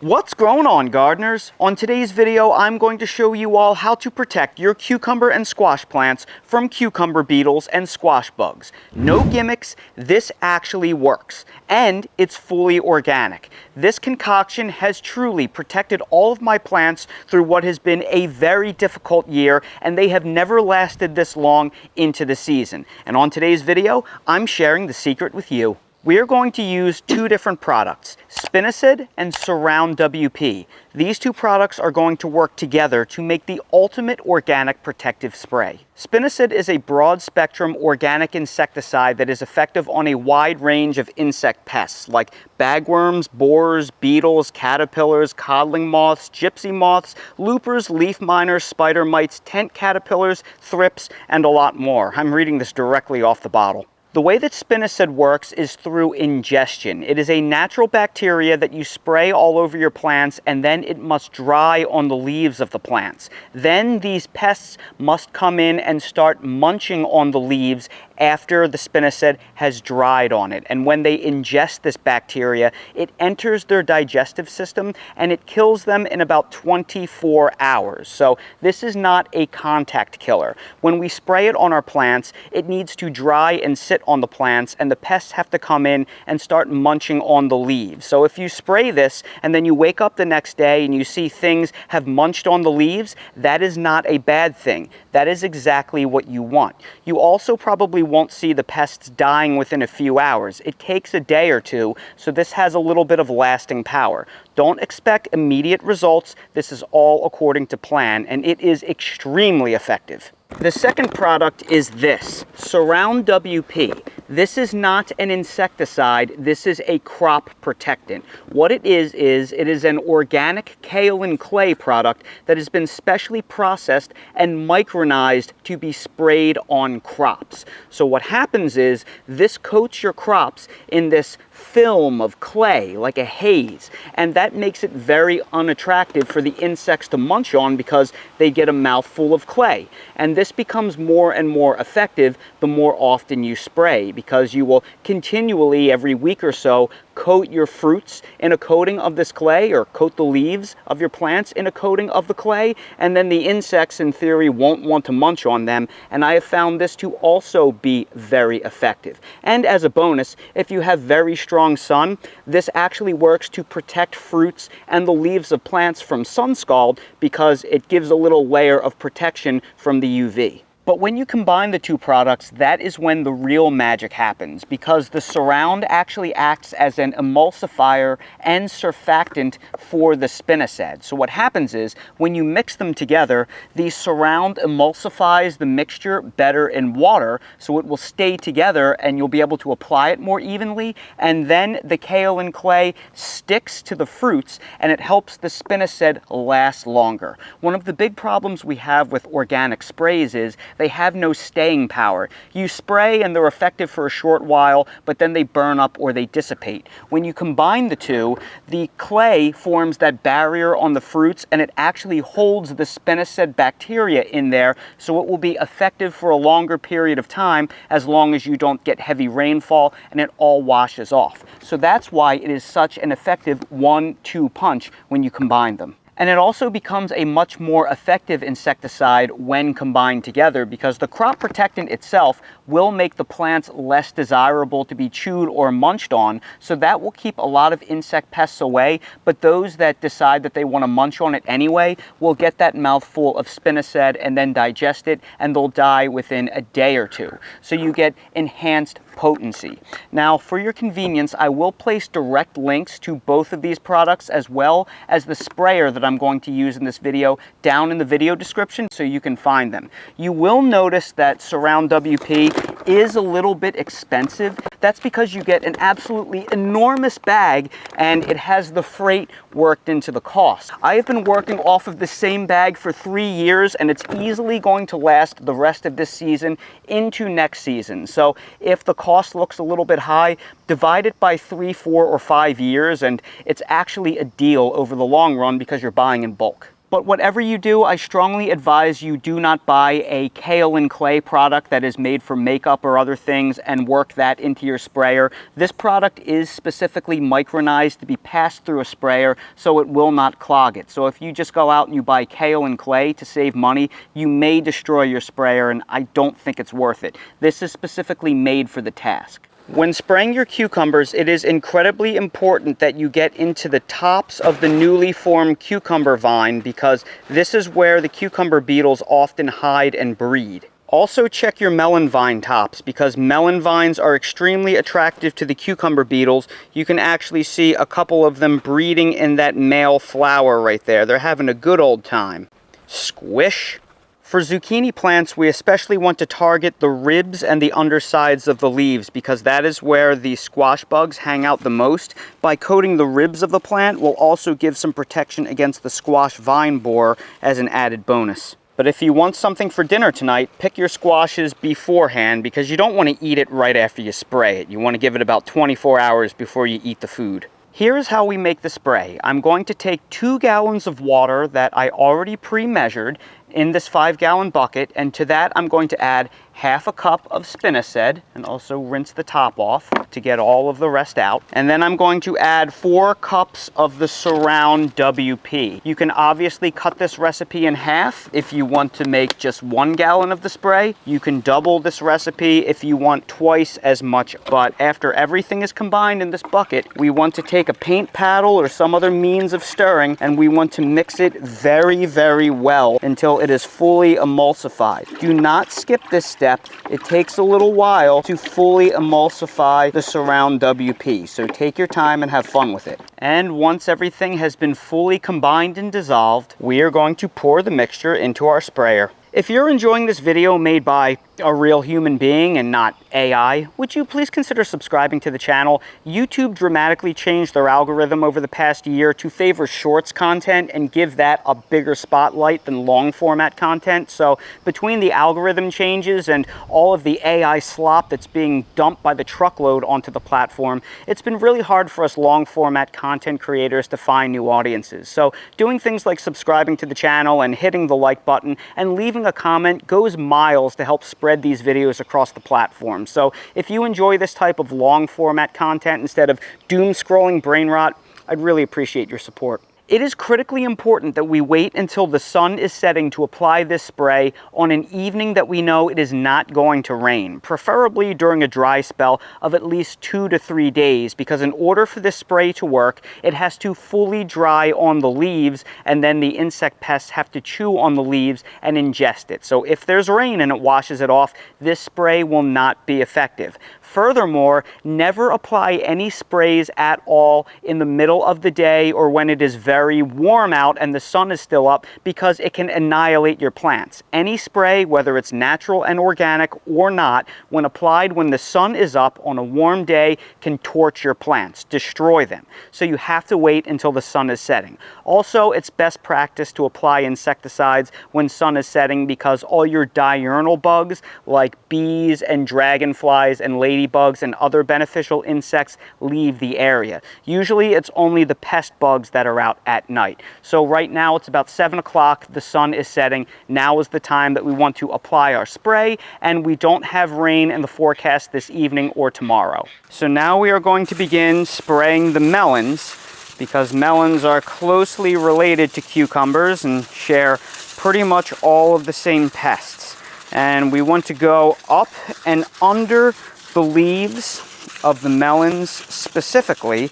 What's going on, gardeners? On today's video, I'm going to show you all how to protect your cucumber and squash plants from cucumber beetles and squash bugs. No gimmicks, this actually works. And it's fully organic. This concoction has truly protected all of my plants through what has been a very difficult year, and they have never lasted this long into the season. And on today's video, I'm sharing the secret with you. We are going to use two different products, Spinosad and Surround WP. These two products are going to work together to make the ultimate organic protective spray. Spinosad is a broad-spectrum organic insecticide that is effective on a wide range of insect pests like bagworms, borers, beetles, caterpillars, codling moths, gypsy moths, loopers, leaf miners, spider mites, tent caterpillars, thrips, and a lot more. I'm reading this directly off the bottle. The way that Spinosad works is through ingestion. It is a natural bacteria that you spray all over your plants, and then it must dry on the leaves of the plants. Then these pests must come in and start munching on the leaves after the Spinosad has dried on it. And when they ingest this bacteria, it enters their digestive system and it kills them in about 24 hours. So this is not a contact killer. When we spray it on our plants, it needs to dry and sit on the plants, and the pests have to come in and start munching on the leaves. So if you spray this and then you wake up the next day and you see things have munched on the leaves, that is not a bad thing. That is exactly what you want. You also probably won't see the pests dying within a few hours. It takes a day or two, so this has a little bit of lasting power. Don't expect immediate results. This is all according to plan, and it is extremely effective. The second product is this, Surround WP. This is not an insecticide, this is a crop protectant. What it is it is an organic kaolin clay product that has been specially processed and micronized to be sprayed on crops. So what happens is this coats your crops in this film of clay, like a haze, and that makes it very unattractive for the insects to munch on because they get a mouthful of clay. And this becomes more and more effective the more often you spray, because you will continually, every week or so, coat your fruits in a coating of this clay, or coat the leaves of your plants in a coating of the clay, and then the insects in theory won't want to munch on them. And I have found this to also be very effective. And as a bonus, if you have very strong sun, this actually works to protect fruits and the leaves of plants from sun scald, because it gives a little layer of protection from the UV. But when you combine the two products, that is when the real magic happens, because the Surround actually acts as an emulsifier and surfactant for the Spinosad. So what happens is, when you mix them together, the Surround emulsifies the mixture better in water, so it will stay together and you'll be able to apply it more evenly, and then the kaolin clay sticks to the fruits and it helps the Spinosad last longer. One of the big problems we have with organic sprays is they have no staying power. You spray and they're effective for a short while, but then they burn up or they dissipate. When you combine the two, the clay forms that barrier on the fruits, and it actually holds the Spinosad bacteria in there, so it will be effective for a longer period of time, as long as you don't get heavy rainfall and it all washes off. So that's why it is such an effective 1-2 punch when you combine them. And it also becomes a much more effective insecticide when combined together, because the crop protectant itself will make the plants less desirable to be chewed or munched on, so that will keep a lot of insect pests away. But those that decide that they want to munch on it anyway will get that mouthful of Spinosad and then digest it, and they'll die within a day or two. So you get enhanced potency. Now, for your convenience, I will place direct links to both of these products, as well as the sprayer that I'm going to use in this video, down in the video description, so you can find them. You will notice that Surround WP is a little bit expensive. That's because you get an absolutely enormous bag, and it has the freight worked into the cost. I have been working off of the same bag for 3 years, and it's easily going to last the rest of this season into next season. So if the cost looks a little bit high, divide it by 3, 4, or 5 years, and it's actually a deal over the long run because you're buying in bulk. But whatever you do, I strongly advise you do not buy a Kaolin clay product that is made for makeup or other things and work that into your sprayer. This product is specifically micronized to be passed through a sprayer, so it will not clog it. So if you just go out and you buy Kaolin clay to save money, you may destroy your sprayer, and I don't think it's worth it. This is specifically made for the task. When spraying your cucumbers, it is incredibly important that you get into the tops of the newly formed cucumber vine, because this is where the cucumber beetles often hide and breed. Also check your melon vine tops, because melon vines are extremely attractive to the cucumber beetles. You can actually see a couple of them breeding in that male flower right there. They're having a good old time. Squish. For zucchini plants, we especially want to target the ribs and the undersides of the leaves, because that is where the squash bugs hang out the most. By coating the ribs of the plant, we'll also give some protection against the squash vine borer as an added bonus. But if you want something for dinner tonight, pick your squashes beforehand, because you don't want to eat it right after you spray it. You want to give it about 24 hours before you eat the food. Here is how we make the spray. I'm going to take 2 gallons of water that I already pre-measured in this 5-gallon bucket, and to that I'm going to add half a cup of Spinosad, and also rinse the top off to get all of the rest out. And then I'm going to add 4 cups of the Surround WP. You can obviously cut this recipe in half if you want to make just 1 gallon of the spray. You can double this recipe if you want twice as much. But after everything is combined in this bucket, we want to take a paint paddle or some other means of stirring, and we want to mix it very, very well until it is fully emulsified. Do not skip this step. It takes a little while to fully emulsify the Surround WP, so take your time and have fun with it. And once everything has been fully combined and dissolved, we are going to pour the mixture into our sprayer. If you're enjoying this video made by a real human being and not AI, would you please consider subscribing to the channel? YouTube dramatically changed their algorithm over the past year to favor shorts content and give that a bigger spotlight than long format content. So between the algorithm changes and all of the AI slop that's being dumped by the truckload onto the platform, it's been really hard for us long format content creators to find new audiences. So doing things like subscribing to the channel and hitting the like button and leaving a comment goes miles to help spread these videos across the platform. So if you enjoy this type of long format content instead of doom scrolling brain rot, I'd really appreciate your support. It is critically important that we wait until the sun is setting to apply this spray on an evening that we know it is not going to rain, preferably during a dry spell of at least 2 to 3 days, because in order for this spray to work, it has to fully dry on the leaves, and then the insect pests have to chew on the leaves and ingest it. So if there's rain and it washes it off, this spray will not be effective. Furthermore, never apply any sprays at all in the middle of the day or when it is very warm out and the sun is still up, because it can annihilate your plants. Any spray, whether it's natural and organic or not, when applied when the sun is up on a warm day, can torch your plants, destroy them. So you have to wait until the sun is setting. Also, it's best practice to apply insecticides when sun is setting, because all your diurnal bugs like bees and dragonflies and ladybugs and other beneficial insects leave the area. Usually it's only the pest bugs that are out at night. So right now it's about 7 o'clock, the sun is setting. Now is the time that we want to apply our spray, and we don't have rain in the forecast this evening or tomorrow. So now we are going to begin spraying the melons, because melons are closely related to cucumbers and share pretty much all of the same pests. And we want to go up and under the leaves of the melons specifically,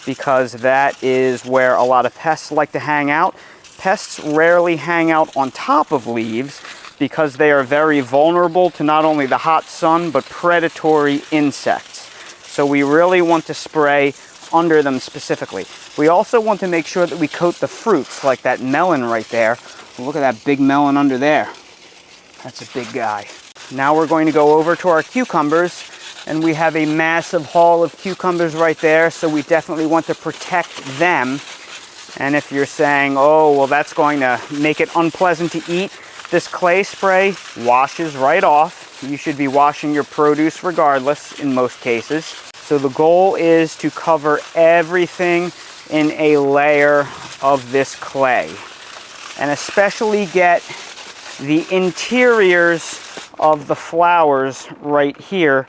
because that is where a lot of pests like to hang out. Pests rarely hang out on top of leaves, because they are very vulnerable to not only the hot sun, but predatory insects. So we really want to spray under them specifically. We also want to make sure that we coat the fruits, like that melon right there. Look at that big melon under there. That's a big guy. Now we're going to go over to our cucumbers, and we have a massive haul of cucumbers right there, so we definitely want to protect them. And if you're saying, oh, well, that's going to make it unpleasant to eat, this clay spray washes right off. You should be washing your produce regardless in most cases. So the goal is to cover everything in a layer of this clay. and especially get the interiors of the flowers right here,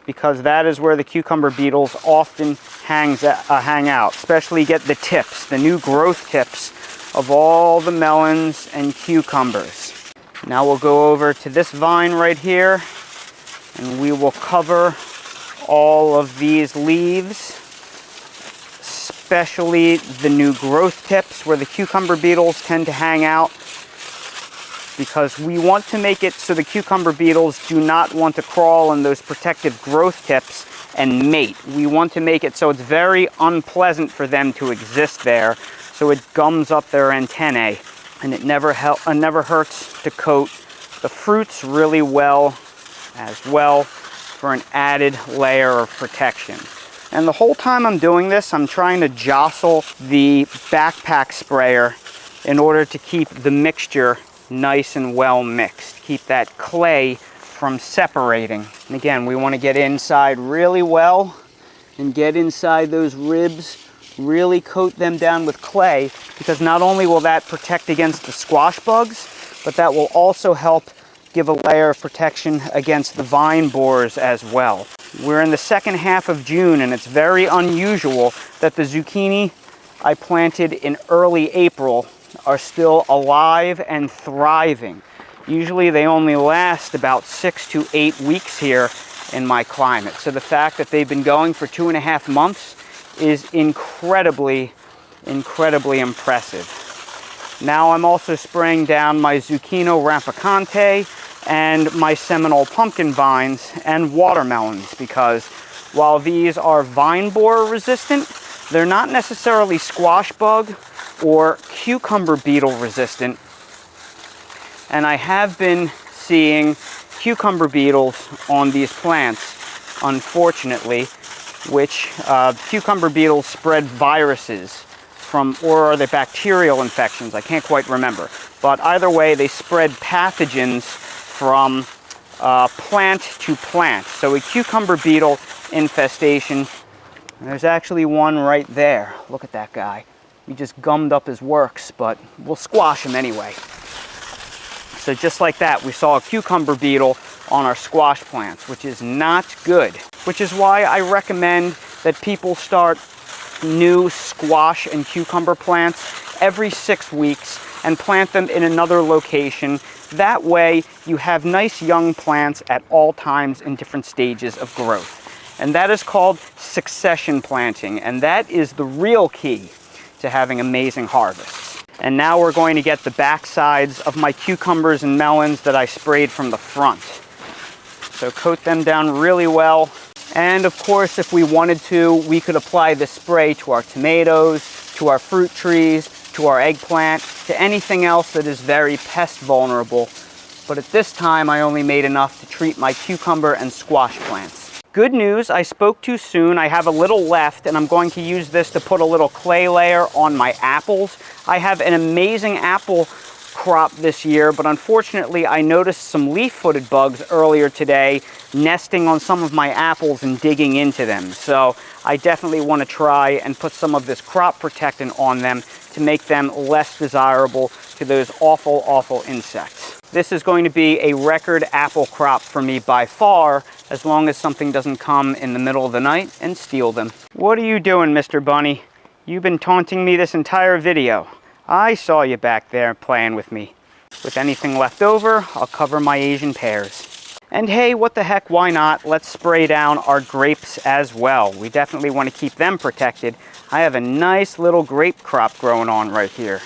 because that is where the cucumber beetles often hang out. Especially get the tips, the new growth tips of all the melons and cucumbers. Now we'll go over to this vine right here, and we will cover all of these leaves, especially the new growth tips where the cucumber beetles tend to hang out, because we want to make it so the cucumber beetles do not want to crawl on those protective growth tips and mate. We want to make it so it's very unpleasant for them to exist there, so it gums up their antennae, and it never hurts to coat the fruits really well as well for an added layer of protection. And the whole time I'm doing this, I'm trying to jostle the backpack sprayer in order to keep the mixture nice and well mixed. Keep that clay from separating. And again, we want to get inside really well and get inside those ribs, really coat them down with clay, because not only will that protect against the squash bugs, but that will also help give a layer of protection against the vine borers as well. We're in the second half of June, and it's very unusual that the zucchini I planted in early April are still alive and thriving. Usually they only last about 6 to 8 weeks here in my climate. So the fact that they've been going for 2.5 months is incredibly impressive. Now I'm also spraying down my Zucchino rampicante and my Seminole pumpkin vines and watermelons, because while these are vine borer resistant, they're not necessarily squash bug or cucumber beetle resistant. And I have been seeing cucumber beetles on these plants, unfortunately, which cucumber beetles spread viruses from, or are they bacterial infections? I can't quite remember. But either way, they spread pathogens from plant to plant. So a cucumber beetle infestation, there's actually one right there. Look at that guy. We just gummed up his works, but we'll squash him anyway. So just like that, we saw a cucumber beetle on our squash plants, which is not good. Which is why I recommend that people start new squash and cucumber plants every 6 weeks and plant them in another location. That way you have nice young plants at all times in different stages of growth. And that is called succession planting, and that is the real key to having amazing harvests. And now we're going to get the back sides of my cucumbers and melons that I sprayed from the front. So coat them down really well. And of course, if we wanted to, we could apply this spray to our tomatoes, to our fruit trees, to our eggplant, to anything else that is very pest vulnerable. But at this time, I only made enough to treat my cucumber and squash plants. Good news, I spoke too soon. I have a little left, and I'm going to use this to put a little clay layer on my apples. I have an amazing apple crop this year, but unfortunately I noticed some leaf-footed bugs earlier today nesting on some of my apples and digging into them. So I definitely want to try and put some of this crop protectant on them to make them less desirable to those awful insects. This is going to be a record apple crop for me by far, as long as something doesn't come in the middle of the night and steal them. What are you doing, Mr. Bunny? You've been taunting me this entire video. I saw you back there playing with me. With anything left over, I'll cover my Asian pears. And hey, what the heck, why not? Let's spray down our grapes as well. We definitely want to keep them protected. I have a nice little grape crop growing on right here.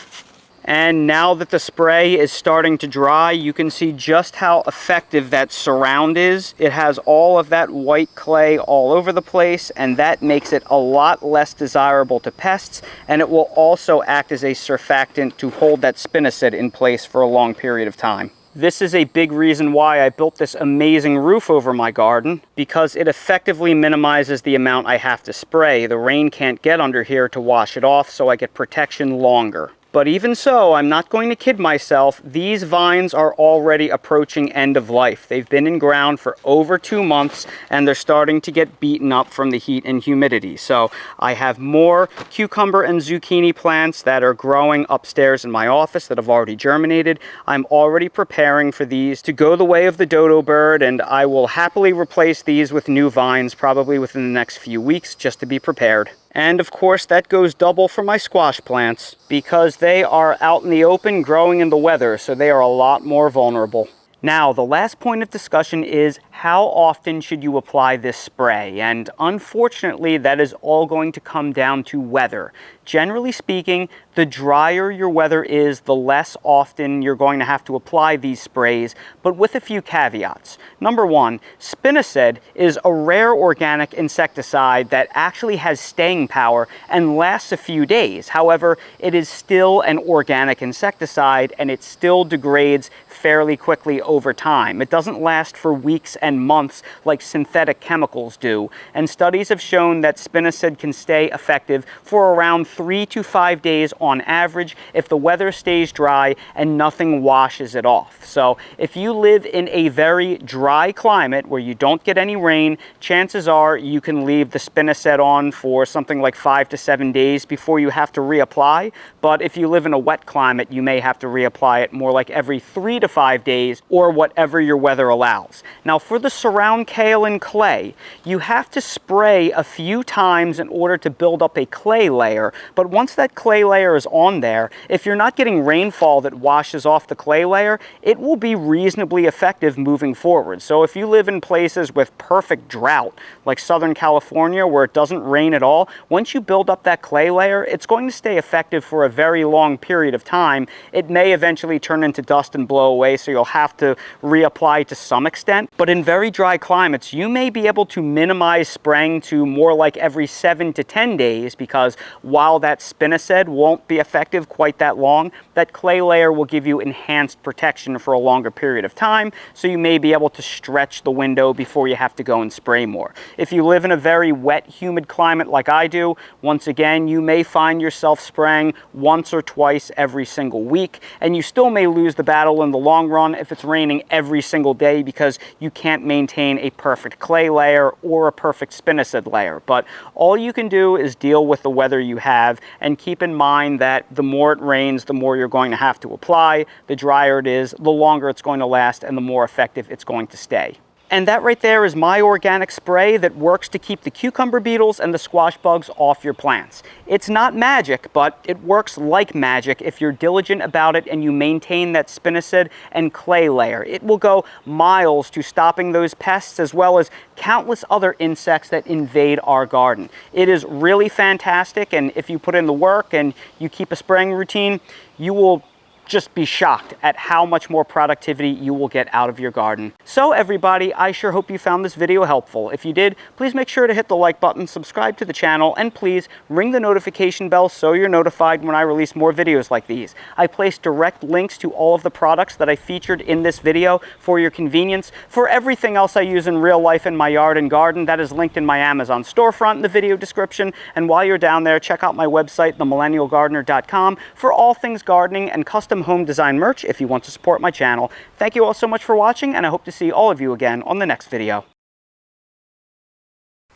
And now that the spray is starting to dry, you can see just how effective that surround is. It has all of that white clay all over the place, and that makes it a lot less desirable to pests, and it will also act as a surfactant to hold that spinosad in place for a long period of time. This is a big reason why I built this amazing roof over my garden, because it effectively minimizes the amount I have to spray. The rain can't get under here to wash it off, so I get protection longer. But even so, I'm not going to kid myself, these vines are already approaching end of life. They've been in ground for over 2 months, and they're starting to get beaten up from the heat and humidity. So I have more cucumber and zucchini plants that are growing upstairs in my office that have already germinated. I'm already preparing for these to go the way of the dodo bird, and I will happily replace these with new vines probably within the next few weeks just to be prepared. And of course that goes double for my squash plants because they are out in the open growing in the weather, so they are a lot more vulnerable. Now, the last point of discussion is how often should you apply this spray? And unfortunately, that is all going to come down to weather. Generally speaking, the drier your weather is, the less often you're going to have to apply these sprays, but with a few caveats. Number one, Spinosad is a rare organic insecticide that actually has staying power and lasts a few days. However, it is still an organic insecticide and it still degrades fairly quickly over time. It doesn't last for weeks and months like synthetic chemicals do, and studies have shown that Spinosad can stay effective for around 3 to 5 days on average if the weather stays dry and nothing washes it off. So if you live in a very dry climate where you don't get any rain, chances are you can leave the Spinosad on for something like 5 to 7 days before you have to reapply. But if you live in a wet climate, you may have to reapply it more like every 3 to 5 days or whatever your weather allows. Now for the surround kaolin clay, you have to spray a few times in order to build up a clay layer, but once that clay layer is on there, if you're not getting rainfall that washes off the clay layer, it will be reasonably effective moving forward. So if you live in places with perfect drought, like Southern California where it doesn't rain at all, once you build up that clay layer, it's going to stay effective for a very long period of time. It may eventually turn into dust and blow away, so you'll have to reapply to some extent. But in very dry climates, you may be able to minimize spraying to more like every 7 to 10 days because while that Spinosad won't be effective quite that long, that clay layer will give you enhanced protection for a longer period of time, so you may be able to stretch the window before you have to go and spray more. If you live in a very wet, humid climate like I do, once again, you may find yourself spraying once or twice every single week, and you still may lose the battle in the long run if it's raining every single day because you can't maintain a perfect clay layer or a perfect Spinosad layer. But all you can do is deal with the weather you have and keep in mind that the more it rains, the more you're going to have to apply. The drier it is, the longer it's going to last and the more effective it's going to stay. And that right there is my organic spray that works to keep the cucumber beetles and the squash bugs off your plants. It's not magic, but it works like magic if you're diligent about it and you maintain that Spinosad and clay layer. It will go miles to stopping those pests as well as countless other insects that invade our garden. It is really fantastic, and if you put in the work and you keep a spraying routine, you will just be shocked at how much more productivity you will get out of your garden. So everybody, I sure hope you found this video helpful. If you did, please make sure to hit the like button, subscribe to the channel, and please ring the notification bell so you're notified when I release more videos like these. I place direct links to all of the products that I featured in this video for your convenience. For everything else I use in real life in my yard and garden, that is linked in my Amazon storefront in the video description. And while you're down there, check out my website, themillennialgardener.com, for all things gardening and custom home design merch if you want to support my channel. Thank you all so much for watching, and I hope to see all of you again on the next video.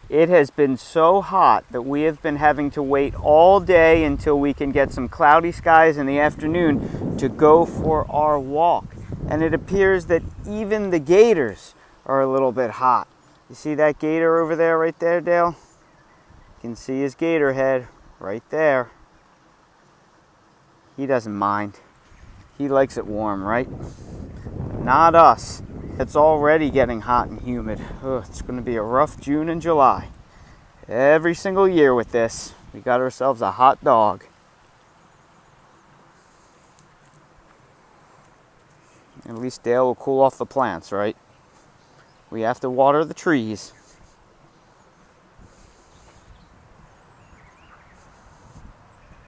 It has been so hot that we have been having to wait all day until we can get some cloudy skies in the afternoon to go for our walk. And it appears that even the gators are a little bit hot. You see that gator over there, right there, Dale? You can see his gator head right there. He doesn't mind. He likes it warm, right? Not us. It's already getting hot and humid. Ugh, it's going to be a rough June and July. Every single year with this, we got ourselves a hot dog. At least Dale will cool off the plants, right? We have to water the trees.